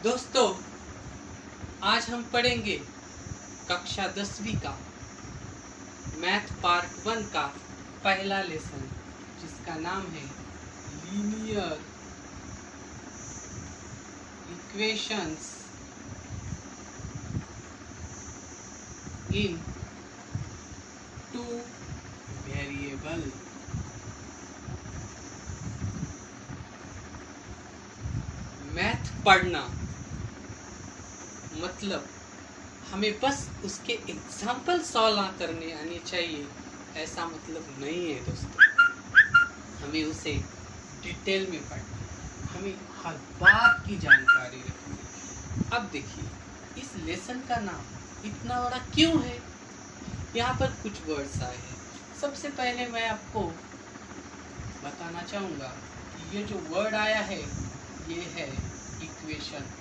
दोस्तों, आज हम पढ़ेंगे कक्षा 10वीं का मैथ पार्ट 1 का पहला लेसन, जिसका नाम है लीनियर इक्वेशंस इन टू वेरिएबल। मैथ पढ़ना मतलब हमें बस उसके एग्जाम्पल सॉल्व करने आने चाहिए, ऐसा मतलब नहीं है दोस्तों। हमें उसे डिटेल में पढ़ना, हमें हर बात की जानकारी रखनी। अब देखिए, इस लेसन का नाम इतना बड़ा क्यों है? यहाँ पर कुछ वर्ड्स आए हैं। सबसे पहले मैं आपको बताना चाहूँगा कि ये जो वर्ड आया है ये है इक्वेशन।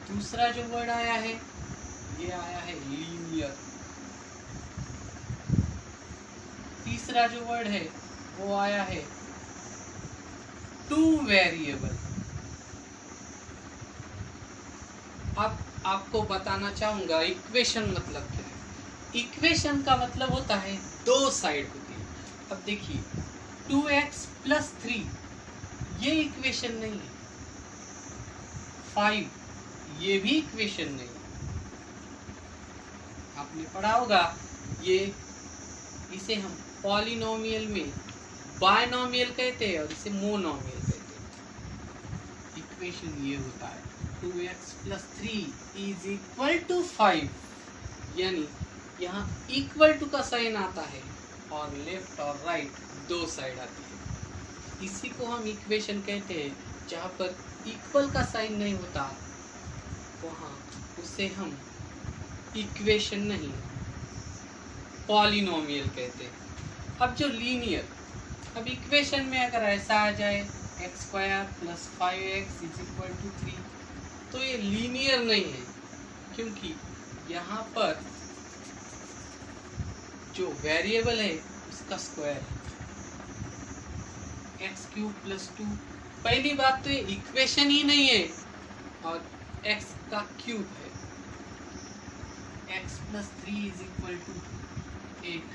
दूसरा जो वर्ड आया है ये आया है लीनियर। तीसरा जो वर्ड है वो आया है टू वेरिएबल। अब आपको बताना चाहूंगा इक्वेशन मतलब क्या है। इक्वेशन का मतलब होता है दो साइड होती है। अब देखिए, 2x + 3 ये इक्वेशन नहीं है। 5 ये भी इक्वेशन नहीं है। आपने पढ़ा होगा ये, इसे हम पॉलिनोमियल में बायनोमियल कहते हैं और इसे मोनोमियल कहते हैं। इक्वेशन ये होता है 2x + 3 = 5, यानी यहाँ इक्वल टू का साइन आता है और लेफ्ट और राइट दो साइड आती है। इसी को हम इक्वेशन कहते हैं। जहाँ पर इक्वल का साइन नहीं होता वहाँ उसे हम इक्वेशन नहीं पॉलिनोमियल कहते हैं। अब जो लीनियर, अब इक्वेशन में अगर ऐसा आ जाए x² + 5x = 3, तो ये लीनियर नहीं है, क्योंकि यहाँ पर जो वेरिएबल है उसका स्क्वायर है x³ + 2। पहली बात तो ये इक्वेशन ही नहीं है और x का क्यूब है। x + 3 = 8,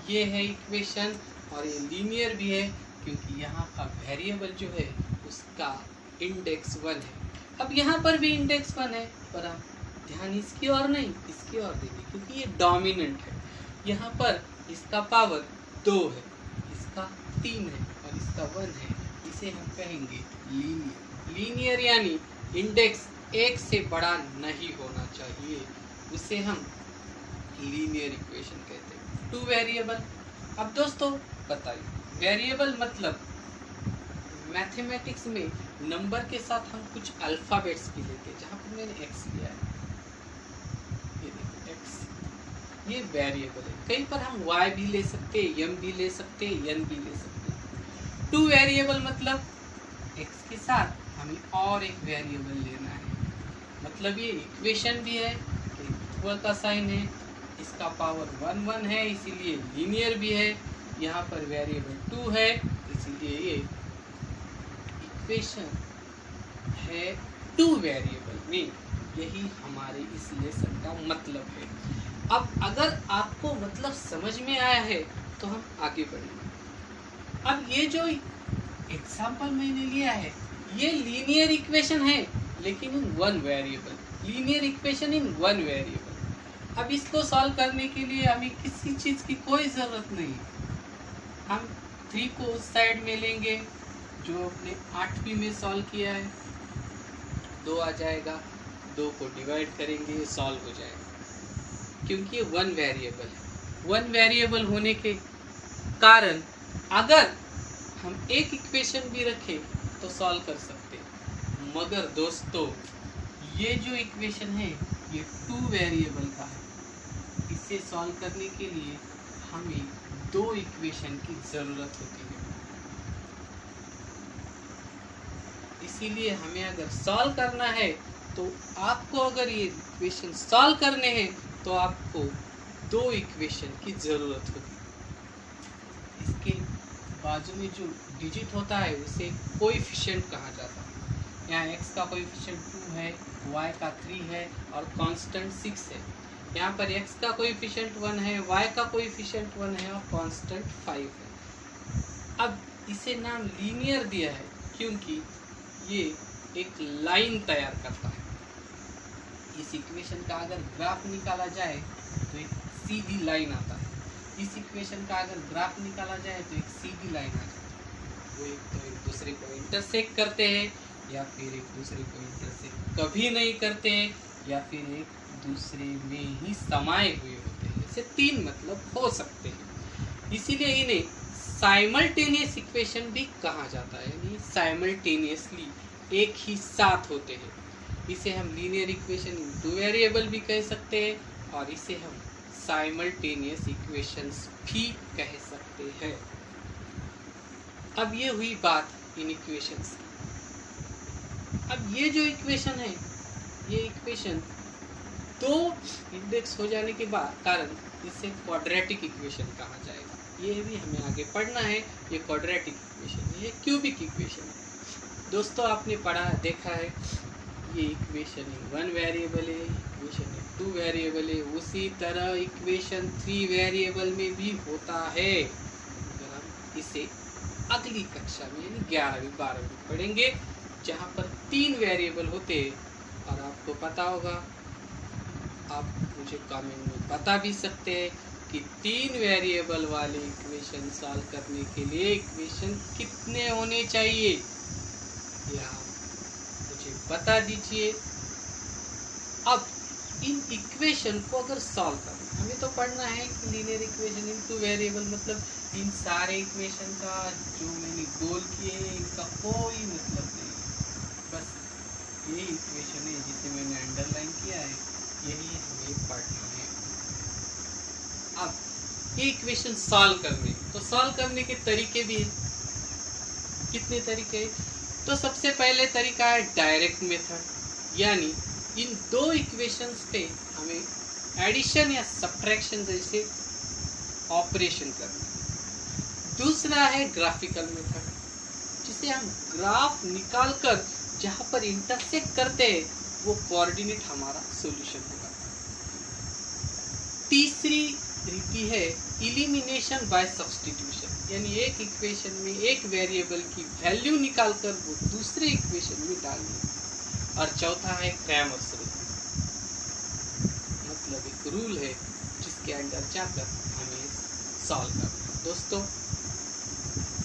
ये है इक्वेशन और ये लीनियर भी है, क्योंकि यहाँ का वेरिएबल जो है उसका इंडेक्स 1 है। अब यहाँ पर भी इंडेक्स 1 है, पर हम ध्यान इसकी ओर नहीं इसकी ओर देंगे, क्योंकि ये डोमिनेंट है। यहाँ पर इसका पावर 2 है, इसका 3 है और इसका 1 है। इसे हम कहेंगे लीनियर। लीनियर यानी इंडेक्स 1 से बड़ा नहीं होना चाहिए, उसे हम लीनियर इक्वेशन कहते हैं। Two variable. अब दोस्तों बताइए, वेरिएबल मतलब मैथमेटिक्स में नंबर के साथ हम कुछ अल्फाबेट्स भी लेते हैं। जहाँ पर मैंने x लिया है, ये देखो x, ये वेरिएबल है। कहीं पर हम y भी ले सकते हैं, m भी ले सकते हैं, n भी ले सकते हैं। टू वेरिएबल मतलब x के साथ हमें और एक वेरिएबल लेना है। मतलब ये इक्वेशन भी है, इक्वल का साइन है, इसका पावर 1 है, इसीलिए लीनियर भी है। यहाँ पर वेरिएबल 2 है, इसीलिए ये इक्वेशन है टू वेरिएबल में। यही हमारे इस लेसन का मतलब है। अब अगर आपको मतलब समझ में आया है तो हम आगे बढ़ेंगे। अब ये जो एग्जाम्पल मैंने लिया है ये लीनियर इक्वेशन है, लेकिन इन 1 variable. Linear equation in 1 variable. अब इसको सॉल्व करने के लिए हमें किसी चीज़ की कोई ज़रूरत नहीं। हम 3 को उस साइड में लेंगे जो अपने 8वीं में सॉल्व किया है, 2 आ जाएगा, 2 को डिवाइड करेंगे, सॉल्व हो जाएगा। क्योंकि ये 1 वेरिएबल है। 1 वेरिएबल होने के कारण अगर हम एक इक्वेशन भी रखें तो सॉल्व कर सकते हैं। मगर दोस्तों, ये जो इक्वेशन है ये 2 वेरिएबल का है। इसे सॉल्व करने के लिए हमें 2 इक्वेशन की ज़रूरत होती है। इसीलिए हमें अगर सॉल्व करना है तो आपको, अगर ये इक्वेशन सॉल्व करने हैं तो आपको 2 इक्वेशन की ज़रूरत होगी। इसके बाजू में जो डिजिट होता है उसे कोएफिशिएंट कहा जाता है। यहाँ x का कोएफिशिएंट 2 है, y का 3 है और कांस्टेंट 6 है। यहाँ पर x का कोएफिशिएंट 1 है, y का कोएफिशिएंट 1 है और कांस्टेंट 5 है। अब इसे नाम लीनियर दिया है क्योंकि ये एक लाइन तैयार करता है। इस इक्वेशन का अगर ग्राफ निकाला जाए तो एक सीधी लाइन आता है। इस इक्वेशन का अगर ग्राफ निकाला जाए तो एक सीधी लाइन आ जाती है। वो एक तो एक दूसरे को इंटरसेक्ट करते हैं या फिर एक दूसरे को इंटरसेक्ट कभी नहीं करते हैं या फिर एक दूसरे में ही समाये हुए होते हैं। ऐसे तीन मतलब हो सकते हैं, इसीलिए इन्हें साइमल्टेनियस इक्वेशन भी कहा जाता है, यानी साइमल्टेनियसली एक ही साथ होते हैं। इसे हम linear equation in two variable भी कह सकते हैं और इसे हम साइमल्टेनियस इक्वेशंस भी कह सकते हैं। अब ये हुई बात इन इक्वेशंस की। अब ये जो इक्वेशन है, ये इक्वेशन दो इंडेक्स हो जाने के बाद कारण इसे क्वाड्रेटिक इक्वेशन कहा जाएगा। ये भी हमें आगे पढ़ना है। ये क्वाड्रेटिक इक्वेशन, ये क्यूबिक इक्वेशन है। दोस्तों आपने पढ़ा देखा है, ये इक्वेशन इन 1 वेरिएबल है, इक्वेशन इन 2 वेरिएबल है, उसी तरह इक्वेशन 3 वेरिएबल में भी होता है। अगर हम इसे अगली कक्षा में यानी 11वीं 12वीं पढ़ेंगे जहाँ पर 3 वेरिएबल होते हैं। और आपको पता होगा, आप मुझे कमेंट में बता भी सकते हैं कि 3 वेरिएबल वाले इक्वेशन सॉल्व करने के लिए इक्वेशन कितने होने चाहिए, या मुझे बता दीजिए। अब इन इक्वेशन को अगर सॉल्व करना, हमें तो पढ़ना है कि लीनियर इक्वेशन इन 2 वेरिएबल मतलब इन सारे इक्वेशन का जो मैंने गोल किए हैं इनका कोई मतलब नहीं। बस ये इक्वेशन है जिसे मैंने अंडरलाइन किया है, यही हमें पढ़ना है। अब ये इक्वेशन सॉल्व करने, तो सॉल्व करने के तरीके भी हैं। कितने तरीके? तो सबसे पहले तरीका है डायरेक्ट मेथड, यानी इन दो इक्वेशंस पे हमें एडिशन या सब्ट्रैक्शन जैसे ऑपरेशन करना। दूसरा है ग्राफिकल मेथड, जिसे हम ग्राफ निकालकर जहाँ पर इंटरसेक्ट करते हैं वो कोऑर्डिनेट हमारा सॉल्यूशन होगा। तीसरी रीति है इलिमिनेशन बाय सब्स्टिट्यूशन, यानी एक इक्वेशन में एक वेरिएबल की वैल्यू निकालकर वो दूसरे इक्वेशन में डालनी। और चौथा है क्रैमर्स रूल, मतलब एक रूल है जिसके अंदर जाकर हमें सॉल्व करना। दोस्तों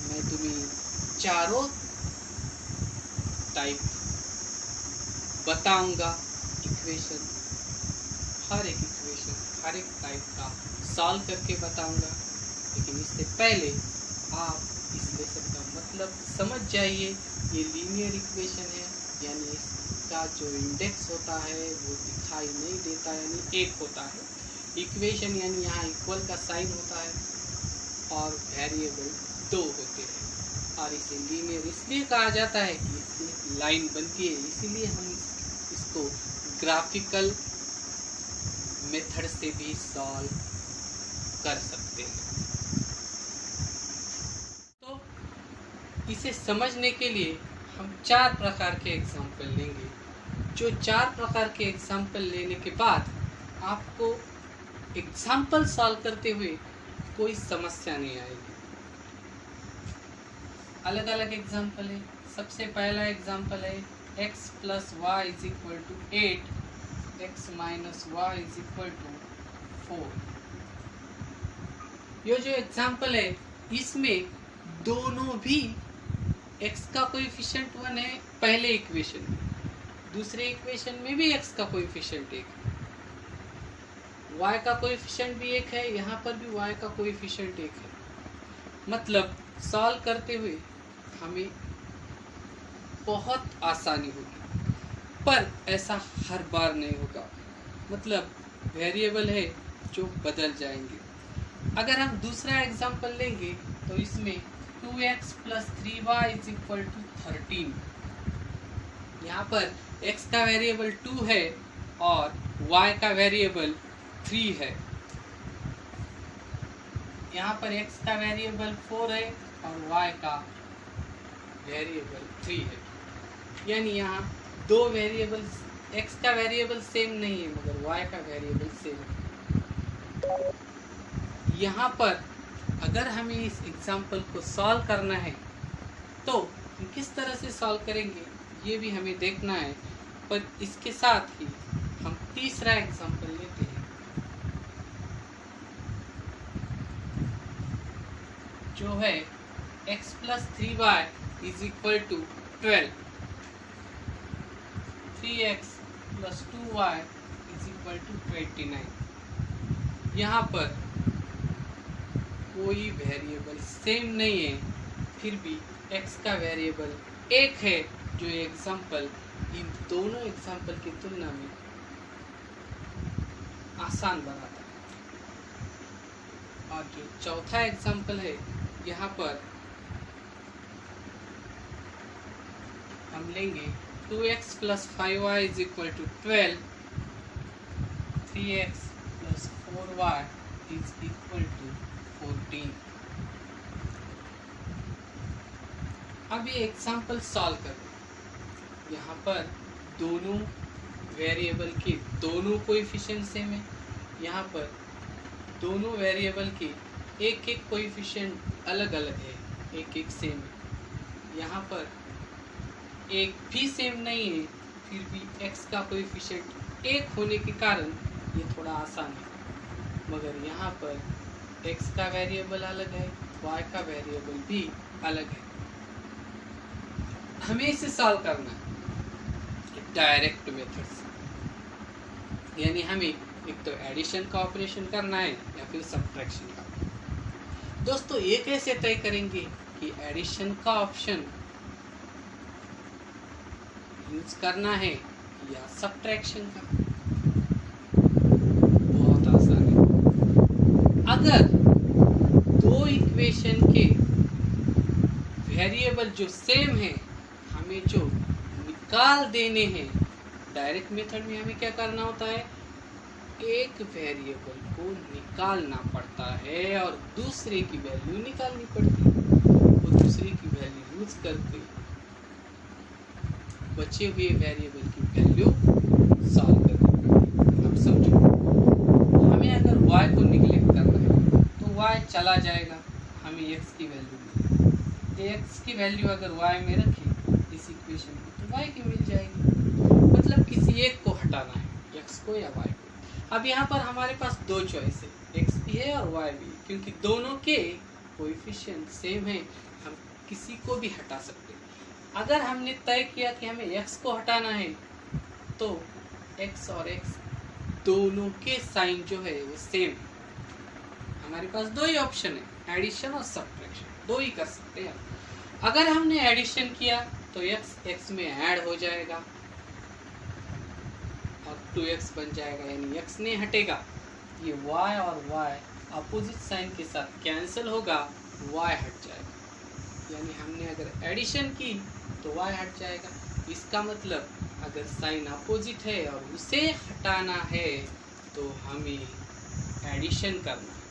मैं तुम्हें चारों टाइप बताऊंगा इक्वेशन, हर एक इक्वेशन हर एक टाइप का सॉल्व करके बताऊंगा। लेकिन इससे पहले आप इस लेसन का मतलब समझ जाइए। ये लीनियर इक्वेशन है, यानी इसका जो इंडेक्स होता है वो दिखाई नहीं देता, यानी एक होता है। इक्वेशन यानी यहाँ इक्वल का साइन होता है और वेरिएबल 2 होते हैं। और इसे लीनियर इसलिए कहा जाता है कि इसकी लाइन बनती है, इसीलिए हम इसको ग्राफिकल मेथड से भी सॉल्व कर सकते हैं। तो इसे समझने के लिए हम 4 प्रकार के एग्जाम्पल लेंगे। जो 4 प्रकार के एग्जाम्पल लेने के बाद आपको एग्जाम्पल सॉल्व करते हुए कोई समस्या नहीं आएगी। अलग अलग एग्जाम्पल है। सबसे पहला एग्जाम्पल है x + y = 8, x - y = 4। ये जो एग्जाम्पल है इसमें दोनों भी x का कोएफिशिएंट 1 है पहले इक्वेशन में, दूसरे इक्वेशन में भी x का कोएफिशिएंट 1 है, y का कोएफिशिएंट भी 1 है, यहाँ पर भी y का कोएफिशिएंट 1 है। मतलब सॉल्व करते हुए हमें बहुत आसानी होगी, पर ऐसा हर बार नहीं होगा। मतलब वेरिएबल है जो बदल जाएंगे। अगर हम दूसरा एग्जांपल लेंगे तो इसमें 2x + 3y = 13। यहाँ पर x का वेरिएबल 2 है और y का वेरिएबल 3 है। यहाँ पर x का वेरिएबल 4 है और y का वेरिएबल 3 है। यानी यहाँ दो वेरिएबल, x का वेरिएबल सेम नहीं है मगर y का वेरिएबल सेम है। यहाँ पर अगर हमें इस एग्जाम्पल को सॉल्व करना है तो किस तरह से सॉल्व करेंगे ये भी हमें देखना है, पर इसके साथ ही हम तीसरा एग्जाम्पल लेते हैं जो है x + 3y = 12, 3x + 2y = 29। यहाँ पर कोई वेरिएबल सेम नहीं है, फिर भी x का वेरिएबल एक है, जो एग्जाम्पल इन दोनों एग्जाम्पल की तुलना में आसान बनाता है। और जो चौथा एग्जाम्पल है, यहाँ पर हम लेंगे 2x + 5y = 12, 3x + 4y = 14। अब ये एग्जाम्पल सॉल्व करें। यहाँ पर दोनों वेरिएबल के दोनों कोएफिशिएंट सेम है, यहाँ पर दोनों वेरिएबल के एक एक कोएफिशिएंट अलग अलग है, एक एक सेम है। यहाँ पर एक भी सेम नहीं है, फिर भी x का कोएफिशिएंट एक होने के कारण ये थोड़ा आसान है, मगर यहाँ पर x का वेरिएबल अलग है, y का वेरिएबल भी अलग है। हमें इसे सॉल्व करना है डायरेक्ट मेथड से, यानी हमें एक तो एडिशन का ऑपरेशन करना है या फिर सब्ट्रैक्शन का। दोस्तों ये कैसे तय करेंगे कि एडिशन का ऑप्शन यूज करना है या सब्ट्रैक्शन का? बहुत आसान है। अगर दो इक्वेशन के वेरिएबल जो सेम है, हमें जो निकाल देने हैं, डायरेक्ट मेथड में हमें क्या करना होता है, एक वेरिएबल को निकालना पड़ता है और दूसरे की वैल्यू निकालनी पड़ती है। वो दूसरे की वैल्यू यूज करके बचे हुए वेरिएबल की वैल्यू सॉल्व करनी पड़ती है। अब समझो, हमें अगर y को निगलेक्ट करना है तो y चला जाएगा, हमें x की वैल्यू मिलेगी। x की वैल्यू अगर y में रखें इस इक्वेशन में तो y की मिल जाएगी। मतलब किसी एक को हटाना है, x को या y को। अब यहाँ पर हमारे पास दो चॉइस है, x भी है और y भी है, क्योंकि दोनों के कोएफिशिएंट सेम है, हम किसी को भी हटा सकते हैं। अगर हमने तय किया कि हमें x को हटाना है तो x और x दोनों के साइन जो है वो सेम है। हमारे पास दो ही ऑप्शन है, एडिशन और सब्ट्रैक्शन, दो ही कर सकते हैं। अगर हमने एडिशन किया तो x x में ऐड हो जाएगा और 2x बन जाएगा, यानी x नहीं हटेगा। ये y और y अपोजिट साइन के साथ कैंसिल होगा, y हट जाएगा। यानी हमने अगर एडिशन की तो y हट जाएगा। इसका मतलब अगर साइन अपोजिट है और उसे हटाना है तो हमें एडिशन करना है,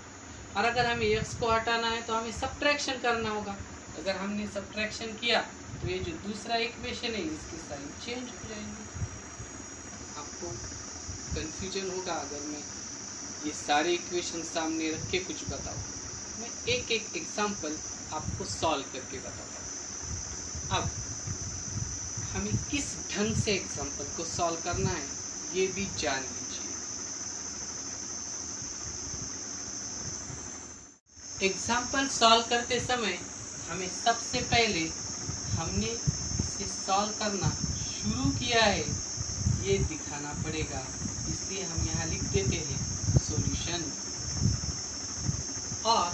और अगर हमें x को हटाना है तो हमें सब्ट्रैक्शन करना होगा। अगर हमने सब्ट्रैक्शन किया तो ये जो दूसरा इक्वेशन है इसके साइन चेंज हो जाएंगे। आपको कंफ्यूजन होगा अगर मैं ये सारे इक्वेशन सामने रख के कुछ बताऊँ। मैं एक एक एग्जाम्पल आपको सॉल्व करके बताता हूँ। अब हमें किस ढंग से एग्जाम्पल को सॉल्व करना है ये भी जान लीजिए। एग्जाम्पल सॉल्व करते समय हमें सबसे पहले हमने इसे सॉल्व करना शुरू किया है ये दिखाना पड़ेगा, इसलिए हम यहाँ लिख देते हैं सॉल्यूशन, और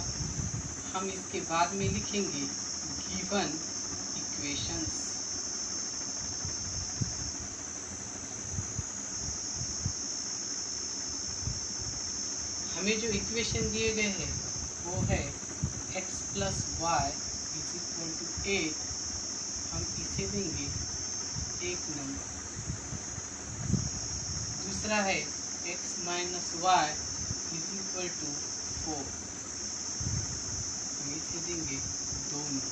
हम इसके बाद में लिखेंगे गिवन इक्वेशंस। हमें जो इक्वेशन दिए गए हैं वो है x + y = 8। हम इसे देंगे एक नंबर। दूसरा है x - y = 4। हम इसे देंगे 2 नंबर।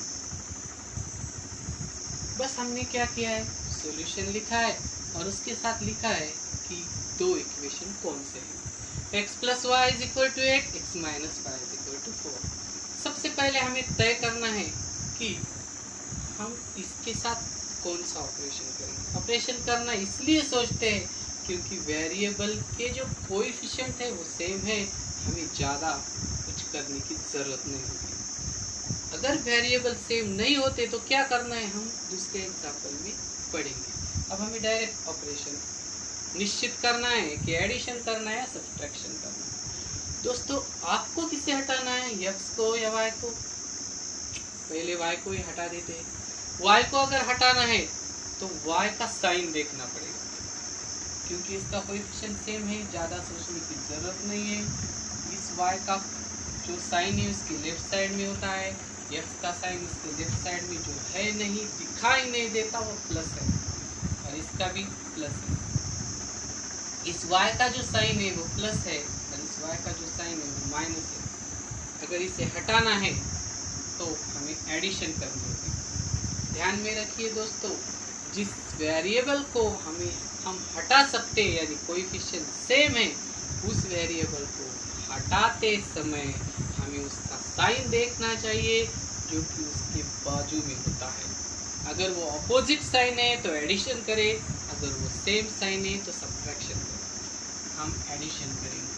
बस हमने क्या किया है, सॉल्यूशन लिखा है और उसके साथ लिखा है कि दो इक्वेशन कौन से हैं। x plus Y is equal to 8, x minus Y is equal to 4। सबसे पहले हमें तय करना है कि हम इसके साथ कौन सा ऑपरेशन करेंगे। ऑपरेशन करना इसलिए सोचते हैं क्योंकि वेरिएबल के जो कोएफिशिएंट है वो सेम है, हमें ज़्यादा कुछ करने की ज़रूरत नहीं होती। अगर वेरिएबल सेम नहीं होते तो क्या करना है, हम दूसरे एग्जाम्पल में पढ़ेंगे। अब हमें डायरेक्ट ऑपरेशन निश्चित करना है कि एडिशन करना है या सब्ट्रैक्शन करना है। दोस्तों आपको किसे हटाना है, x को या y को? पहले y को ही हटा देते हैं। y को अगर हटाना है तो y का साइन देखना पड़ेगा, क्योंकि इसका कोएफिशिएंट सेम है, ज़्यादा सोचने की ज़रूरत नहीं है। इस y का जो साइन है उसके लेफ्ट साइड में होता है, x का साइन इसके लेफ्ट साइड में जो है नहीं, दिखाई नहीं देता, वो प्लस है और इसका भी प्लस है। इस y का जो साइन है वो प्लस है और इस y का जो साइन है वो माइनस है। अगर इसे हटाना है तो हमें एडिशन करनी होगी। ध्यान में रखिए दोस्तों, जिस वेरिएबल को हम हटा सकते हैं यानी कोएफिशिएंट सेम है, उस वेरिएबल को हटाते समय हमें उसका साइन देखना चाहिए जो कि उसके बाजू में होता है। अगर वो अपोजिट साइन है तो एडिशन करें, अगर वो सेम साइन है तो सब्ट्रैक्शन करें। हम एडिशन करेंगे,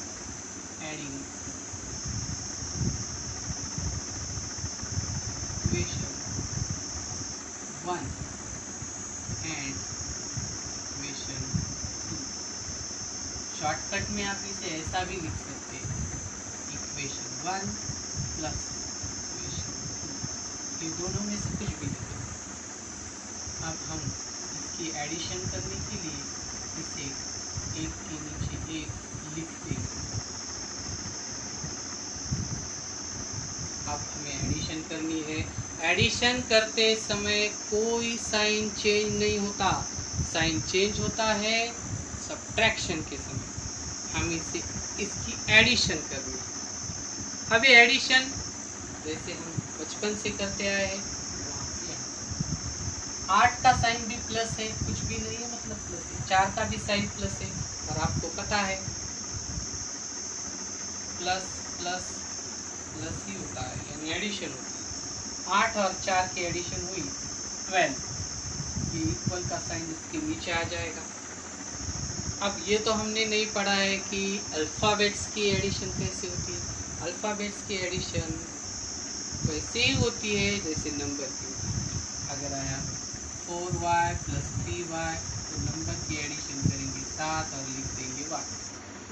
adding equation 1 and equation 2। Shortcut में आप इसे ऐसा भी लिख सकते हैं, इक्वेशन 1 प्लस इक्वेशन 2, ये दोनों में से कुछ भी लिखें। अब हम इसकी एडिशन करने के लिए इसे एक के नीचे एक लिख देंगे। अब हमें एडिशन करनी है। एडिशन करते समय कोई साइन चेंज नहीं होता, साइन चेंज होता है सब्ट्रैक्शन के समय। हम इसकी एडिशन करनी है। अब ये एडिशन जैसे हम बचपन से करते आए हैं, 8 का साइन भी प्लस है, कुछ भी नहीं है मतलब प्लस है। 4 का भी साइन प्लस है और आपको पता है प्लस प्लस प्लस ही होता है, यानी एडिशन होती है। 8 और 4 की एडिशन हुई 12, ये इक्वल का साइन इसके नीचे आ जाएगा। अब ये तो हमने नहीं पढ़ा है कि अल्फ़ाबेट्स की एडिशन कैसे होती है। अल्फ़ाबेट्स की एडिशन वैसे ही होती है जैसे नंबर की। अगर आया 4y प्लस 3y तो नंबर की एडिशन करेंगे 7 और लिख देंगे y।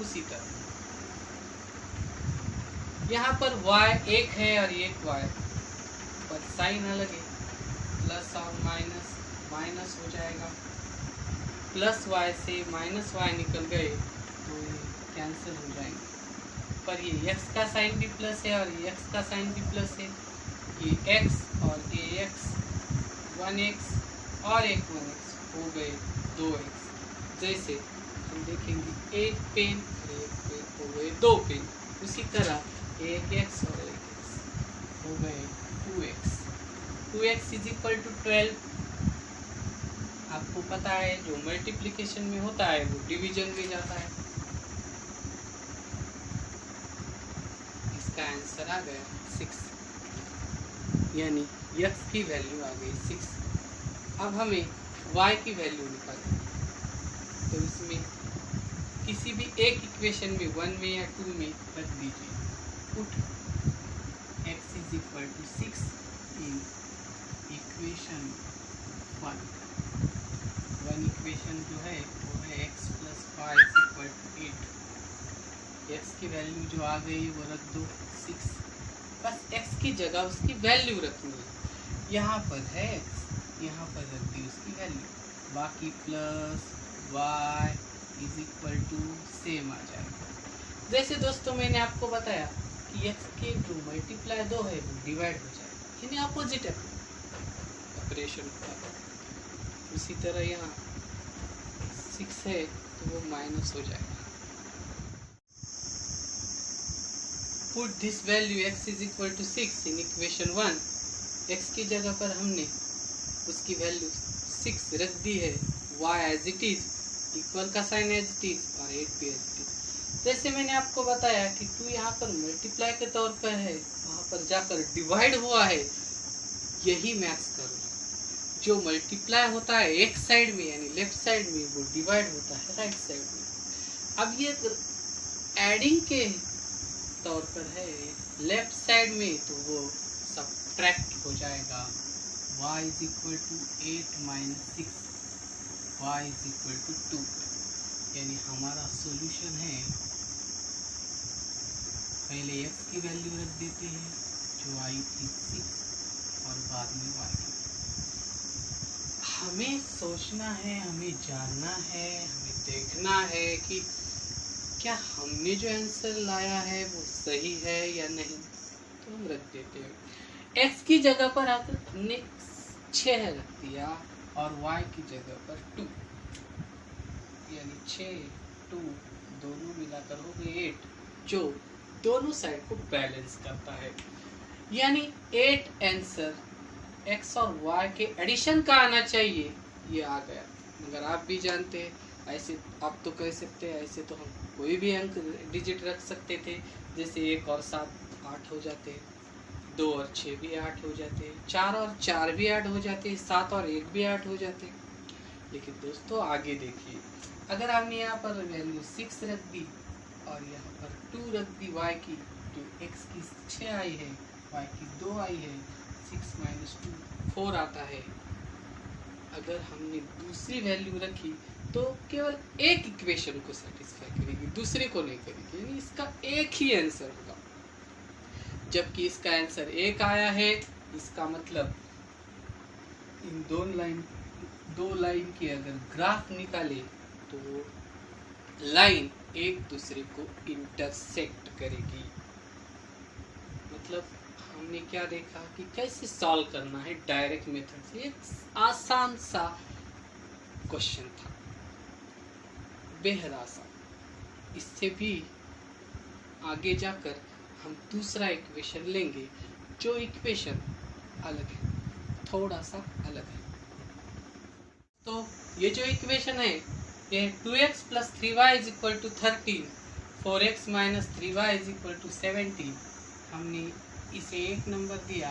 उसी तरह यहाँ पर y एक है और एक y, पर साइन अलग है, प्लस और माइनस, माइनस हो जाएगा। प्लस y से माइनस y निकल गए तो ये कैंसिल हो जाएंगे, पर ये x का साइन भी प्लस है और ये x का साइन भी प्लस है। ये x और ये x, 1x और एक 1x हो गए 2x। जैसे हम देखेंगे एक पेन और एक पेन हो गए 2 पेन, उसी तरह एक x और एक x हो गए 2x। 2x is equal to 12। आपको पता है जो मल्टीप्लिकेशन में होता है वो डिवीजन में जाता है। इसका आंसर आ गया 6, यानी x की वैल्यू आ गई 6। अब हमें y की वैल्यू निकालनी है, तो इसमें किसी भी एक इक्वेशन में 1 में या 2 में रख दीजिए। Put x is equal to 6 in equation 1। Equation जो है वो है x plus 5 equal to 8। x की वैल्यू जो आ गई वो रख दो 6, बस x की जगह उसकी वैल्यू रखनी है। यहाँ पर है x, यहाँ पर रख दी उसकी वैल्यू, बाकी plus y is equal to same आ जाएगा। जैसे दोस्तों मैंने आपको बताया कि x के जो मल्टीप्लाई 2 है वो डिवाइड हो जाएगा, यानी अपोजिट ऑपरेशन होगा। उसी तरह यहाँ 6 है तो वो माइनस हो जाएगा। Put this value x is equal to 6 in equation 1। x की जगह पर हमने उसकी वैल्यू 6 रख दी है, y as it is, equal का साइन एज इट इज और 8 भी एज इट इज। जैसे मैंने आपको बताया कि 2 यहाँ पर मल्टीप्लाई के तौर पर है, वहाँ पर जाकर डिवाइड हुआ है, यही मैथ्स करो। जो मल्टीप्लाई होता है एक साइड में यानी लेफ्ट साइड में, वो डिवाइड होता है राइट साइड में। अब ये एडिंग के तौर पर है लेफ्ट साइड में, तो वो सब्ट्रैक्ट हो जाएगा। y is equal to 8 minus 6, y is equal to 2, यानी हमारा सॉल्यूशन है, पहले x की वैल्यू रख देते हैं जो आई थी 6 और बाद में y की। हमें सोचना है, हमें जानना है, हमें देखना है कि क्या हमने जो आंसर लाया है वो सही है या नहीं, तो हम रख देते हैं। x की जगह पर आकर हमने 6 रख दिया और y की जगह पर 2, यानी 6 2 दोनों मिलाकर हो गए 8, जो दोनों साइड को बैलेंस करता है। यानी 8 आंसर x और y के एडिशन का आना चाहिए, ये आ गया। मगर आप भी जानते हैं, ऐसे आप तो कह सकते हैं, ऐसे तो हम कोई भी अंक डिजिट रख सकते थे, जैसे 1 और 7 8 हो जाते हैं, 2 और 6 भी 8 हो जाते हैं, 4 और 4 भी 8 हो जाते हैं, 7 और 1 भी 8 हो जाते हैं। लेकिन दोस्तों आगे देखिए, अगर हमने यहाँ पर वैल्यू 6 रख दी और यहाँ पर 2 रख दी y की, तो x की 6 आई है, y की 2 आई है, 6 माइनस 2 4 आता है। अगर हमने दूसरी वैल्यू रखी तो केवल एक इक्वेशन को सेटिस्फाई करेगी, दूसरे को नहीं करेगी, यानी इसका एक ही आंसर होगा। जबकि इसका आंसर 1 आया है, इसका मतलब इन दो लाइन के अगर ग्राफ निकाले तो लाइन एक दूसरे को इंटरसेक्ट करेगी। मतलब हमने क्या देखा कि कैसे सॉल्व करना है डायरेक्ट मेथड से। एक आसान सा क्वेश्चन था, बेहद आसान। इससे भी आगे जाकर हम दूसरा इक्वेशन लेंगे, जो इक्वेशन अलग है, थोड़ा सा अलग है। तो ये जो इक्वेशन है, ये 2x plus 3y is equal to 13, 4x minus 3y is equal to 17। हमने इसे 1 नंबर दिया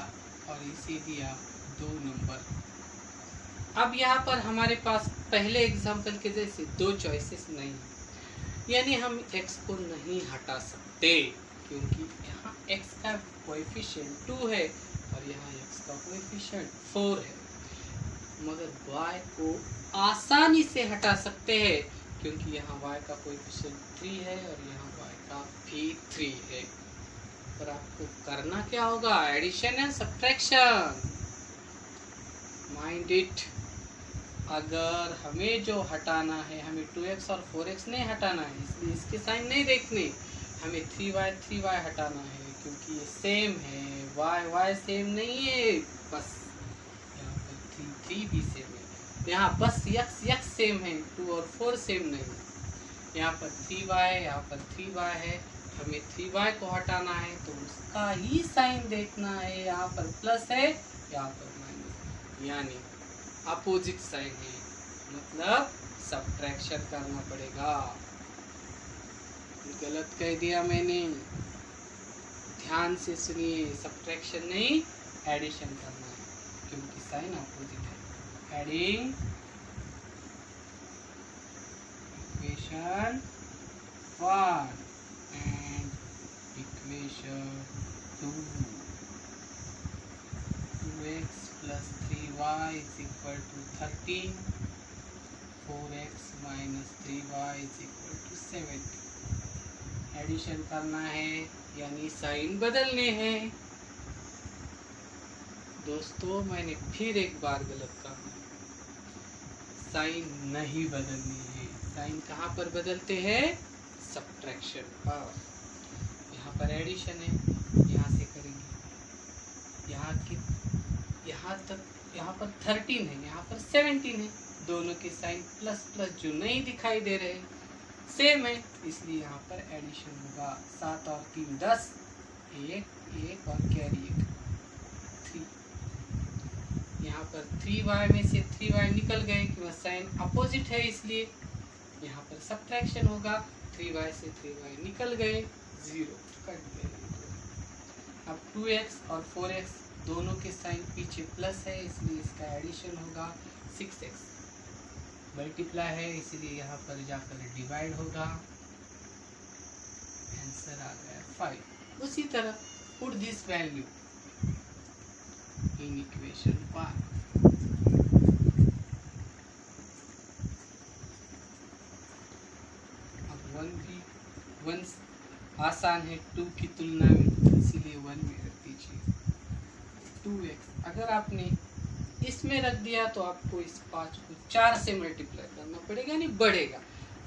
और इसे दिया 2 नंबर। अब यहाँ पर हमारे पास पहले एग्जाम्पल के जैसे 2 चॉइसेस नहीं, यानी हम x को नहीं हटा सकते, क्योंकि यहाँ x का कोएफिशिएंट 2 है और यहाँ x का कोएफिशिएंट 4 है। मगर y को आसानी से हटा सकते हैं, क्योंकि यहाँ y का कोएफिशिएंट 3 है और यहाँ y का भी 3 है। पर आपको करना क्या होगा? Addition and subtraction. Mind it. अगर हमें जो हटाना है, हमें 2x और 4x नहीं हटाना है, इसलिए इसके साइन नहीं देखने, हमें 3y हटाना है, क्योंकि ये सेम है। y सेम नहीं है, बस यहाँ पर 3 भी सेम है। यहाँ बस x सेम है, 2 और 4 सेम नहीं है। यहाँ पर 3y, यहाँ पर 3y है, हमें 3y को हटाना है तो उसका ही साइन देखना है। यहाँ पर प्लस है, यहाँ पर माइनस, यानी अपोजिट साइन है, मतलब सब्ट्रैक्शन करना पड़ेगा। गलत कह दिया मैंने, ध्यान से सुनिए, सब्ट्रैक्शन नहीं एडिशन करना है, क्योंकि साइन अपोजिट है। Adding equation 1 and equation 2, 2x plus 3y is equal to 13, 4x minus 3y is equal to 70। Addition करना है, यानी साइन बदलने हैं। दोस्तों मैंने फिर एक बार गलत कहा, साइन नहीं बदलनी है। साइन कहाँ पर बदलते हैं? सब्ट्रैक्शन पर। यहाँ पर एडिशन है, यहाँ से करेंगे, यहाँ पर 13 है, यहाँ पर 17 है, दोनों के साइन प्लस प्लस जो नहीं दिखाई दे रहे सेम है, इसलिए यहाँ पर एडिशन होगा। 7 और 3 10, 1 और कैरी 1 3। यहाँ पर 3y में से 3y निकल गए क्योंकि साइन अपोजिट है, इसलिए यहाँ पर सब्ट्रैक्शन होगा। 3y से 3y निकल गए, 0 कट गए। अब 2x और 4x दोनों के साइन पीछे प्लस है, इसलिए इसका एडिशन होगा। 6x मल्टीप्लाई है, इसलिए यहाँ पर जाकर डिवाइड होगा। आंसर आ गया 5। उसी तरह put this value in equation 1। अब 1 आसान है 2 की तुलना में, इसीलिए 1 में रख दीजिए। 2x अगर आपने इसमें रख दिया तो आपको इस 5 को 4 से मल्टीप्लाई करना पड़ेगा, नहीं बढ़ेगा,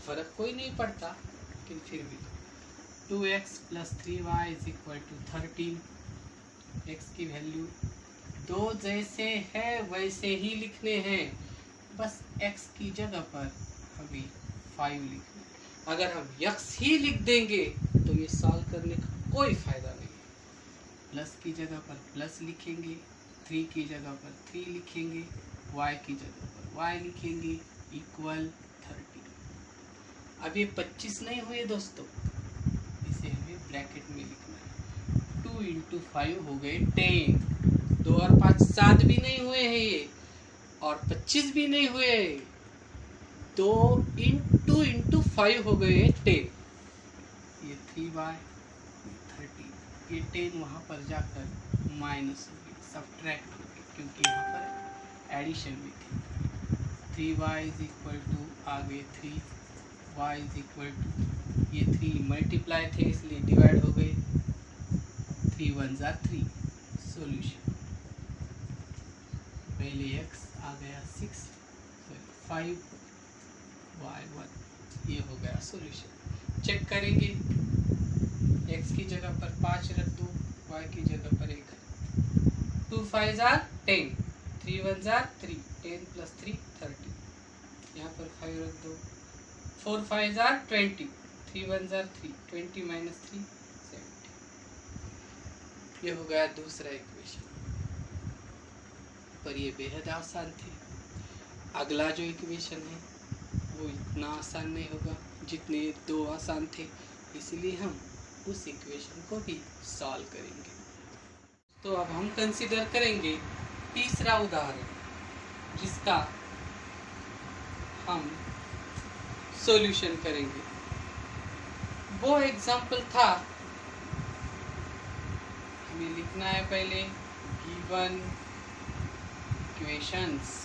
फर्क कोई नहीं पड़ता, लेकिन फिर भी 2x plus 3y is equal to 13। x की वैल्यू 2 जैसे है वैसे ही लिखने हैं, बस x की जगह पर हमें 5 लिखना है। अगर हम x ही लिख देंगे तो ये सॉल्व करने का कोई फायदा नहीं है। प्लस की जगह पर प्लस लिखेंगे, 3 की जगह पर 3 लिखेंगे, y की जगह पर y लिखेंगे, इक्वल 13। अब ये 25 नहीं हुए दोस्तों, इसे हमें ब्रैकेट में लिखना है। 2 इंटू 5 हो गए 10। 2 और 5 7 भी नहीं हुए हैं ये, और 25 भी नहीं हुए। 2 इंटू 5 हो गए 10। ये 3y 30, ये 10 वहाँ पर जाकर माइनस हो गई, सब्ट्रैक्ट हो गई, क्योंकि यहाँ पर एडिशन में थी। 3y इज इक्वल टू आ गए 3, y इज इक्वल टू ये 3 मल्टीप्लाई थे इसलिए डिवाइड हो गए। 3 1 जा 3। सॉल्यूशन पहले x आ गया 6 5 y 1, ये हो गया सॉल्यूशन। चेक करेंगे, x की जगह पर 5 रख दो, y की जगह पर 1। 2 5 जा 10, 3 1 जा 3, 10 प्लस 3 30, यहाँ पर 5 रख दो। 4 5 जा 20, 3 1 जा 3, 20 माइनस 3 70। ये हो गया दूसरा इक्वेशन, पर ये बेहद आसान थे। अगला जो इक्वेशन है वो इतना आसान नहीं होगा जितने 2 आसान थे, इसलिए हम उस इक्वेशन को भी सॉल्व करेंगे। तो अब हम कंसीडर करेंगे तीसरा उदाहरण, जिसका हम सॉल्यूशन करेंगे। वो एग्जाम्पल था, हमें लिखना है पहले गिवन इक्वेशंस।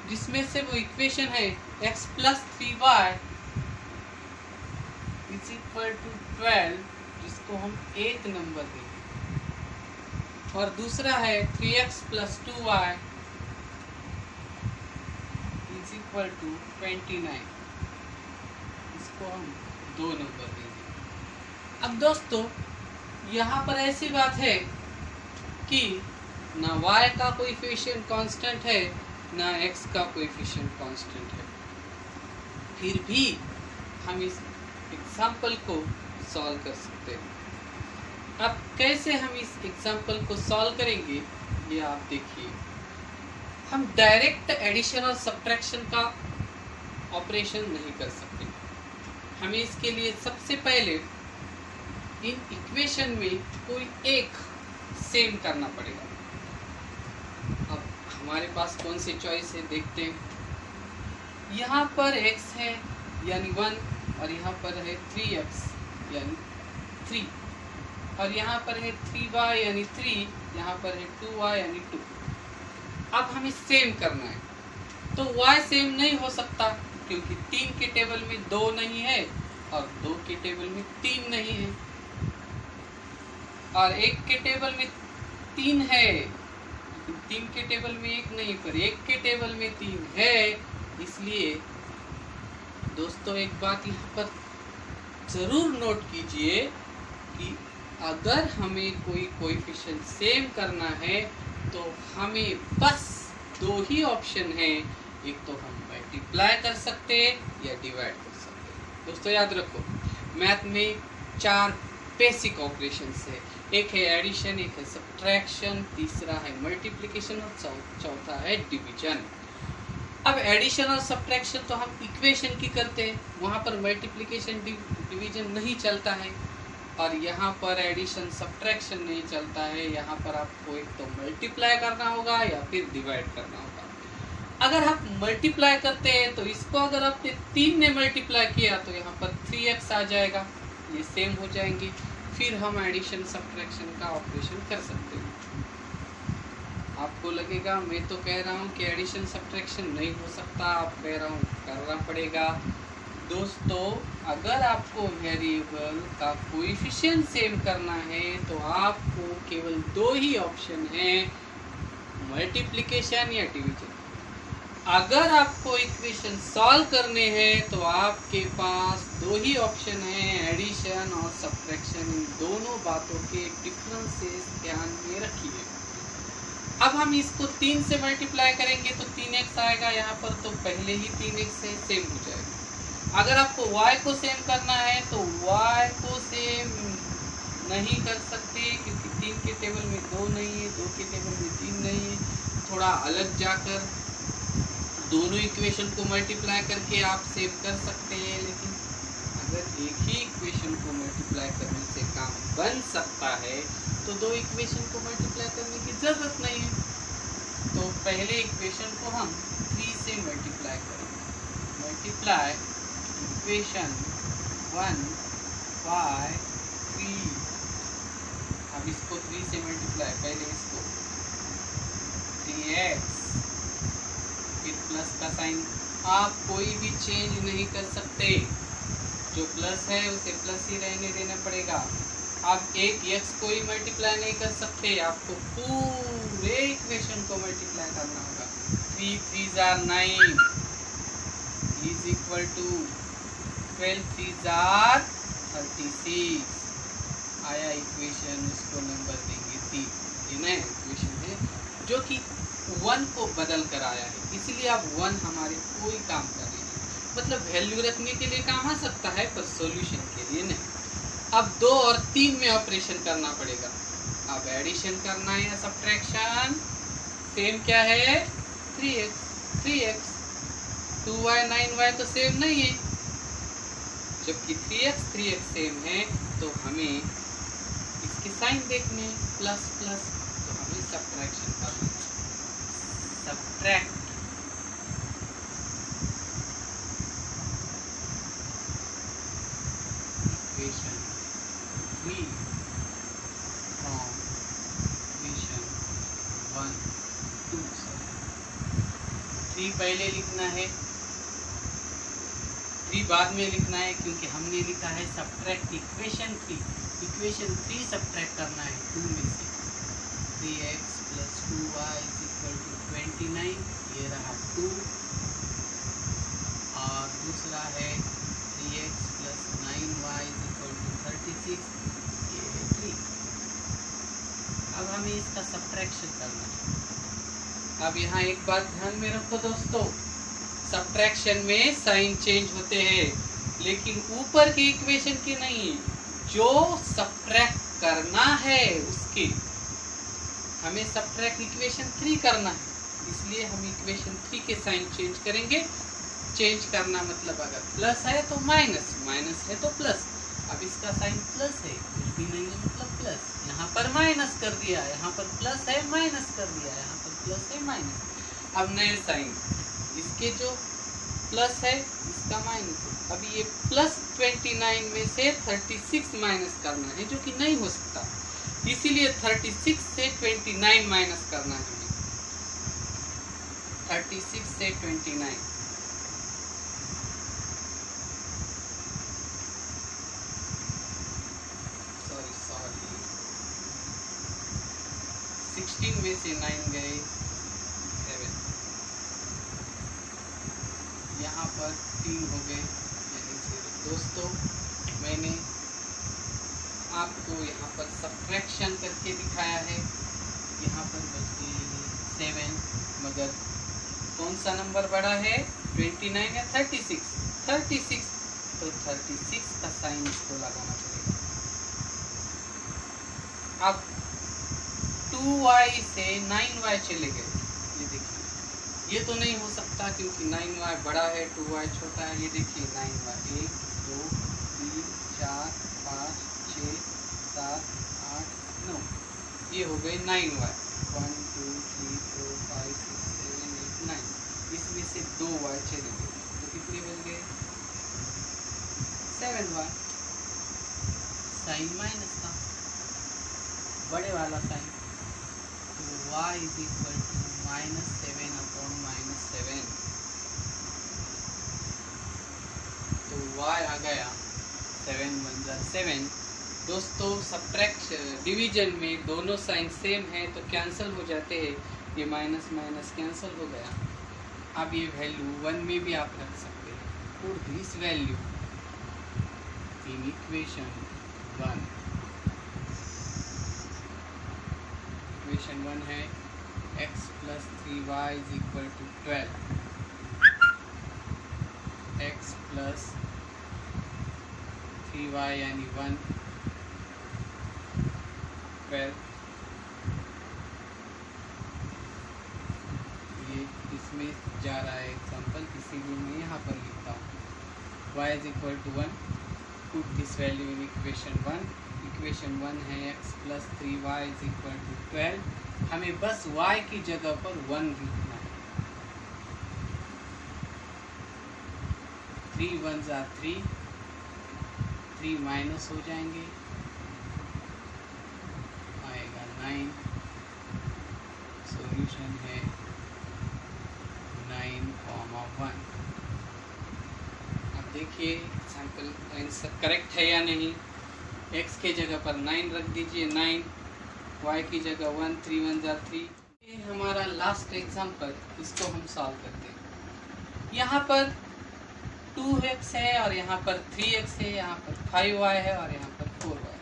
जिसमें से वो इक्वेशन है x plus 3y is equal to 12, जिसको हम 1 नंबर देंगे, और दूसरा है 3x plus 2y is equal to 29, इसको हम 2 नंबर देंगे। अब दोस्तों यहाँ पर ऐसी बात है कि ना y का कोएफिशिएंट कांस्टेंट है ना x का कोएफिशिएंट कांस्टेंट है, फिर भी हम इस एग्जाम्पल को सॉल्व कर सकते हैं। अब कैसे हम इस एग्जाम्पल को सॉल्व करेंगे ये आप देखिए। हम डायरेक्ट एडिशन और सब्ट्रैक्शन का ऑपरेशन नहीं कर सकते, हमें इसके लिए सबसे पहले इन इक्वेशन में कोई एक सेम करना पड़ेगा। अब हमारे पास कौन सी चॉइस है देखते हैं। यहाँ पर x है यानी 1, और यहाँ पर है 3x यानी 3, और यहाँ पर है 3y यानी 3, यहाँ पर है 2y यानी 2। अब हमें सेम करना है, तो y सेम नहीं हो सकता क्योंकि 3 के टेबल में 2 नहीं है और 2 के टेबल में 3 नहीं है, और 1 के टेबल में 3 है, 3 के टेबल में 1 नहीं, पर 1 के टेबल में 3 है। इसलिए दोस्तों एक बात यहाँ पर जरूर नोट कीजिए कि अगर हमें कोई कोएफिशिएंट सेम करना है तो हमें बस 2 ही ऑप्शन है, एक तो हम मल्टीप्लाई कर सकते हैं या डिवाइड कर सकते हैं। दोस्तों याद रखो, मैथ में 4 बेसिक ऑपरेशंस है। एक है एडिशन, एक है सब्ट्रैक्शन, तीसरा है मल्टीप्लिकेशन और चौथा है डिवीजन। अब एडिशन और सब्ट्रैक्शन तो हम इक्वेशन की करते हैं, वहाँ पर मल्टीप्लिकेशन डिवीजन नहीं चलता है, और यहाँ पर एडिशन सब्ट्रैक्शन नहीं चलता है। यहाँ पर आपको एक तो मल्टीप्लाई करना होगा या फिर डिवाइड करना होगा। अगर आप मल्टीप्लाई करते हैं तो इसको अगर आपने 3 ने मल्टीप्लाई किया तो यहाँ पर 3x आ जाएगा, ये सेम हो जाएंगे। फिर हम एडिशन सब्ट्रैक्शन का ऑपरेशन कर सकते हैं। आपको लगेगा मैं तो कह रहा हूँ कि एडिशन सब्ट्रैक्शन नहीं हो सकता, आप कह रहा हूँ करना पड़ेगा। दोस्तों अगर आपको वेरिएबल का कोएफिशिएंट सेम करना है तो आपको केवल 2 ही ऑप्शन हैं, मल्टीप्लिकेशन या डिवीजन। अगर आपको इक्वेशन सॉल्व करने हैं तो आपके पास 2 ही ऑप्शन हैं, एडिशन और सब्ट्रैक्शन। इन दोनों बातों के डिफरेंसेस ध्यान में रखिए। अब हम इसको 3 से मल्टीप्लाई करेंगे तो 3x आएगा यहाँ पर, तो पहले ही 3x से सेम हो जाएगा। अगर आपको y को सेम करना है तो y को सेम नहीं कर सकते, क्योंकि 3 के टेबल में 2 नहीं है, 2 के टेबल में 3 नहीं है। थोड़ा अलग जाकर दोनों इक्वेशन को मल्टीप्लाई करके आप सेव कर सकते हैं, लेकिन अगर एक ही इक्वेशन को मल्टीप्लाई करने से काम बन सकता है तो 2 इक्वेशन को मल्टीप्लाई करने की ज़रूरत नहीं है। तो पहले इक्वेशन को हम 3 से मल्टीप्लाई करेंगे। Multiply equation 1 by 3। अब इसको 3 से मल्टीप्लाई, पहले इसको 3x, फिर प्लस का साइन। आप कोई भी चेंज नहीं कर सकते, जो प्लस है उसे प्लस ही रहने देना पड़ेगा। आप एक x को ही मल्टीप्लाई नहीं कर सकते, आपको पूरे इक्वेशन को मल्टीप्लाई करना होगा। 3 3s are 9 is equal to 12 3s are 36। आया इक्वेशन, उसको नंबर देंगे 3। ये नया इक्वेशन है जो कि 1 को बदल कर आया है, इसलिए अब 1 हमारे कोई काम कर रही है। मतलब वैल्यू रखने के लिए काम आ सकता है पर सॉल्यूशन के लिए नहीं। अब 2 और 3 में ऑपरेशन करना पड़ेगा। अब एडिशन करना है या सब्ट्रैक्शन, सेम क्या है 3x 2y 9y तो सेम नहीं है, जबकि 3x सेम है तो हमें इसके साइन देखने प्लस प्लस, तो हमें सब्ट्रैक्शन करना है। Subtract equation 3 from equation 1 2। 3 पहले लिखना है, 3 बाद में लिखना है, क्योंकि हमने लिखा है सब्ट्रैक्ट इक्वेशन 3। इक्वेशन 3 सब्ट्रैक्ट करना है 2 में से। 3x + 2y = 29, ये रहा 2, और दूसरा है 3x + 9y = 36, ये है 3। अब हमें इसका सब्ट्रैक्शन करना है। अब यहाँ एक बात ध्यान में रखो दोस्तों, सब्ट्रैक्शन में साइन चेंज होते हैं, लेकिन ऊपर के इक्वेशन के नहीं। जो सब्ट्रैक्ट करना है उसके, हमें सब्ट्रैक्ट इक्वेशन 3 करना है, इसलिए हम इक्वेशन 3 के साइन चेंज करेंगे। चेंज करना मतलब अगर प्लस है तो माइनस, माइनस है तो प्लस। अब इसका साइन प्लस है, कुछ भी नहीं है मतलब प्लस। यहाँ पर माइनस कर दिया, यहाँ पर प्लस है माइनस कर दिया, यहाँ पर प्लस है माइनस। अब नए साइन, इसके जो प्लस है इसका माइनस है। अब ये प्लस 29 में से 36 माइनस करना है, जो कि नहीं हो सकता, इसीलिए 36 से 29 माइनस करना है। 36 से 29, सॉरी 16 में से 9 गए 7, यहाँ पर 3 हो गए यानी 0। दोस्तों मैंने आपको यहाँ पर सब्ट्रैक्शन करके दिखाया है। यहाँ पर बचते 7, मगर कौन सा नंबर बड़ा है 29 या 36? 36 तो 36 का साइन इसको लगाना पड़ेगा। अब 2y से 9y चले गए, ये देखिए ये तो नहीं हो सकता क्योंकि 9y बड़ा है 2y छोटा है। ये देखिए 9y 1 2 3 4 5 6 7 8 9, ये हो गए 9y 1 2 3 4 5 6 7 8 9। इसमें से 2y चले गए तो कितने बन गए 7y। साइन माइनस का बड़े वाला साइन, तो y is equal to -7 upon -7, तो y आ गया 7 1 जा 7। दोस्तों सब्ट्रैक्शन डिवीजन में दोनों साइन सेम है तो कैंसिल हो जाते हैं, ये माइनस माइनस कैंसिल हो गया। अब ये वैल्यू 1 में भी आप रख सकते हैं, put this value in equation 1। Equation 1 है x plus 3y is equal to 12, x plus 3y यानी 1 12। ये इसमें जा रहा है एग्जाम्पल, इसीलिए मैं यहाँ पर लिखता हूँ y is equal to 1, put this value in equation 1। Equation 1 है x plus 3y is equal to 12। हमें बस y की जगह पर 1 लिखना है। 3 1 जा 3, 3 माइनस हो जाएंगे, आएगा 9। सॉल्यूशन है 9,1। अब देखिए एग्जाम्पल आंसर करेक्ट है या नहीं। x के जगह पर 9 रख दीजिए, 9, y की जगह 1, 3 1 जा 3। ये हमारा लास्ट एग्जाम्पल, इसको हम सॉल्व करते हैं। यहाँ पर 2x है और यहाँ पर 3x है, यहाँ पर 5y है और यहाँ पर 4y,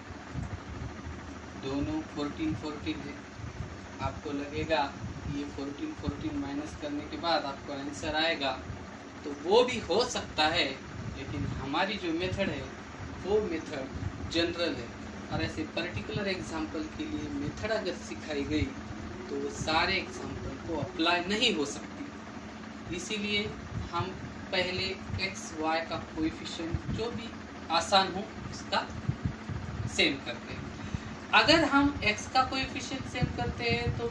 दोनों 14 14 है। आपको लगेगा ये 14 14 माइनस करने के बाद आपको आंसर आएगा, तो वो भी हो सकता है, लेकिन हमारी जो मेथड है वो मेथड जनरल है और ऐसे पर्टिकुलर एग्जाम्पल के लिए मेथड अगर सिखाई गई तो वो सारे एग्जाम्पल को अप्लाई नहीं हो सकती। इसीलिए हम पहले x y का कोएफिशिएंट जो भी आसान हो उसका सेम करते हैं। अगर हम x का कोएफिशिएंट सेम करते हैं तो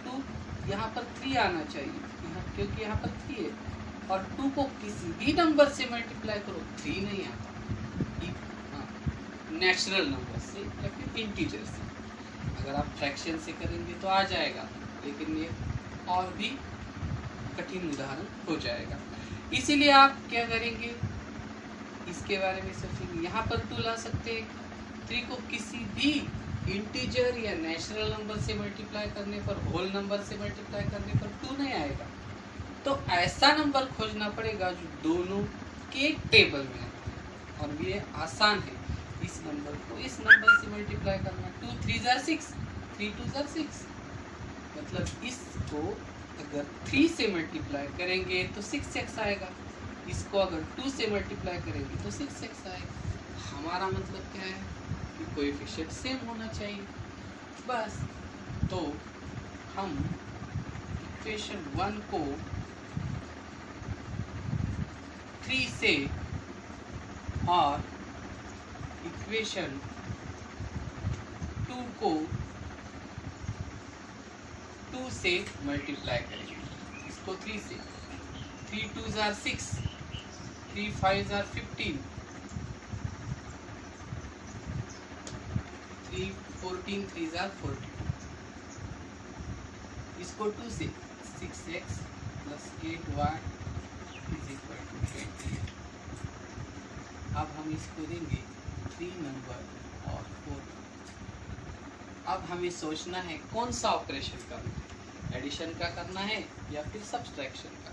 2 यहाँ पर 3 आना चाहिए, क्योंकि यहाँ पर 3 है, और 2 को किसी भी नंबर से मल्टीप्लाई करो 3 नहीं आता, नेचुरल नंबर से या फिर इंटीजर से। अगर आप फ्रैक्शन से करेंगे तो आ जाएगा, लेकिन ये और भी कठिन उदाहरण हो जाएगा। इसीलिए आप क्या करेंगे, इसके बारे में सोचेंगे। यहाँ पर 2 ला सकते हैं, 3 को किसी भी इंटीजर या नेचुरल नंबर से मल्टीप्लाई करने पर, होल नंबर से मल्टीप्लाई करने पर 2 नहीं आएगा। तो ऐसा नंबर खोजना पड़ेगा जो दोनों के टेबल में है, और ये आसान है। इस नंबर को इस नंबर से मल्टीप्लाई करना, 2 3 जार 6, 3 2 जार 6, मतलब इसको अगर 3 से मल्टीप्लाई करेंगे तो 6x आएगा, इसको अगर 2 से मल्टीप्लाई करेंगे तो 6x आएगा। हमारा मतलब क्या है कि कोएफिशिएंट सेम होना चाहिए, बस। तो हम इक्वेशन 1 को 3 से और इक्वेशन 2 को 2 से मल्टीप्लाई करेंगे। इसको 3 से, 3 2 जार 6, 3 5 जार 15, 3 14 3 जार 40। इसको 2 से 6x plus 8y is equal to 28। अब हम इसको देंगे 3 नंबर और 4। अब हमें सोचना है कौन सा ऑपरेशन करना है, एडिशन का करना है या फिर सब्सट्रैक्शन का।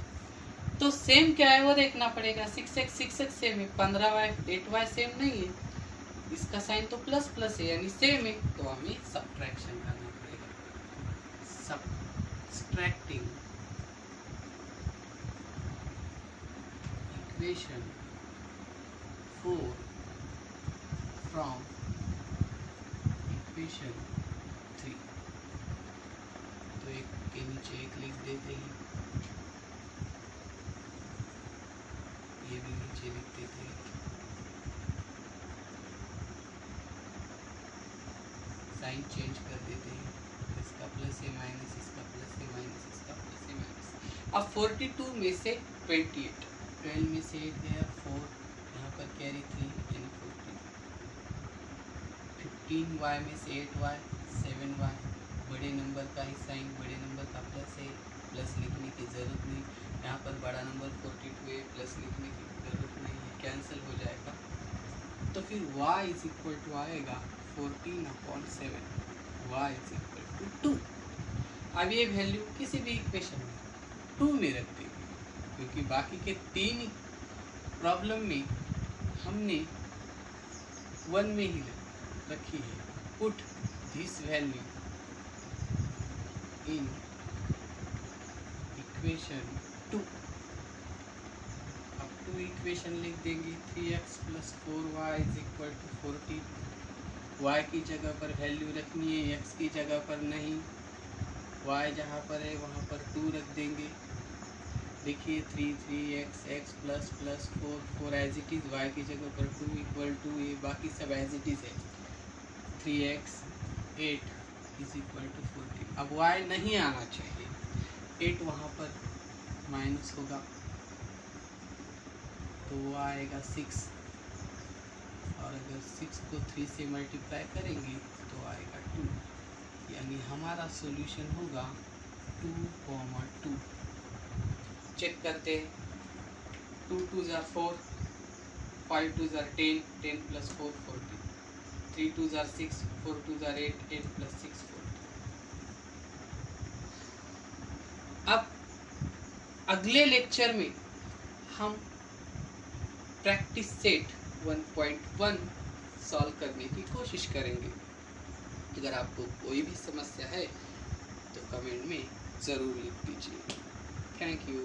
तो सेम क्या है वो देखना पड़ेगा। 6x सेम है, 15y 8y सेम नहीं है, इसका साइन तो प्लस प्लस है यानी सेम है, तो हमें सब्ट्रैक्शन करना पड़ेगा। Subtracting equation 4 from equation 3। तो एक के नीचे एक लिख देते हैं, ये भी नीचे लिख देते हैं। साइन चेंज कर देते हैं, इसका प्लस है माइनस, इसका प्लस है माइनस, इसका प्लस है माइनस। अब 42 में से 28, 12 में से 8 गया, 4 यहाँ पर कैरी 3 यानी 14। 15y में से 8y, 7y, बड़े नंबर का ही साइन, बड़े नंबर का प्लस है, प्लस लिखने की ज़रूरत नहीं। यहाँ पर बड़ा नंबर 42 है, प्लस लिखने की ज़रूरत नहीं है, कैंसिल हो जाएगा। तो फिर y इज इक्वल टू आएगा 14/7, y इज इक्वल टू 2। अब ये वैल्यू किसी भी इक्वेशन में 2 में रख देंगे, क्योंकि बाकी के 3 प्रॉब्लम में हमने 1 में ही रखी है। Put this value in equation 2। अब 2 इक्वेशन लिख देंगे, 3x + 4y is equal to 14। y की जगह पर वैल्यू रखनी है, x की जगह पर नहीं। y जहाँ पर है वहाँ पर 2 रख देंगे। देखिए 3x x plus 4 as it is, y की जगह पर 2 इक्वल टू ये बाकी सब एज इट इज़ है। 3x 8 is equal to 14। अब y नहीं आना चाहिए, 8 वहाँ पर माइनस होगा तो वो आएगा 6, और अगर 6 को 3 से मल्टीप्लाई करेंगे तो आएगा 2, यानी हमारा सॉल्यूशन होगा 2,2। चेक करते हैं, 2 2 ज़ा 4, 5 2 ज़ा 10, 10 + 4 14, 3 2 ज़ा 6, 4 2 ज़ा 8, 8 + 6 14। अब अगले लेक्चर में हम प्रैक्टिस सेट 1.1 सॉल्व करने की कोशिश करेंगे। अगर आपको कोई भी समस्या है तो कमेंट में ज़रूर लिख दीजिए। Thank you.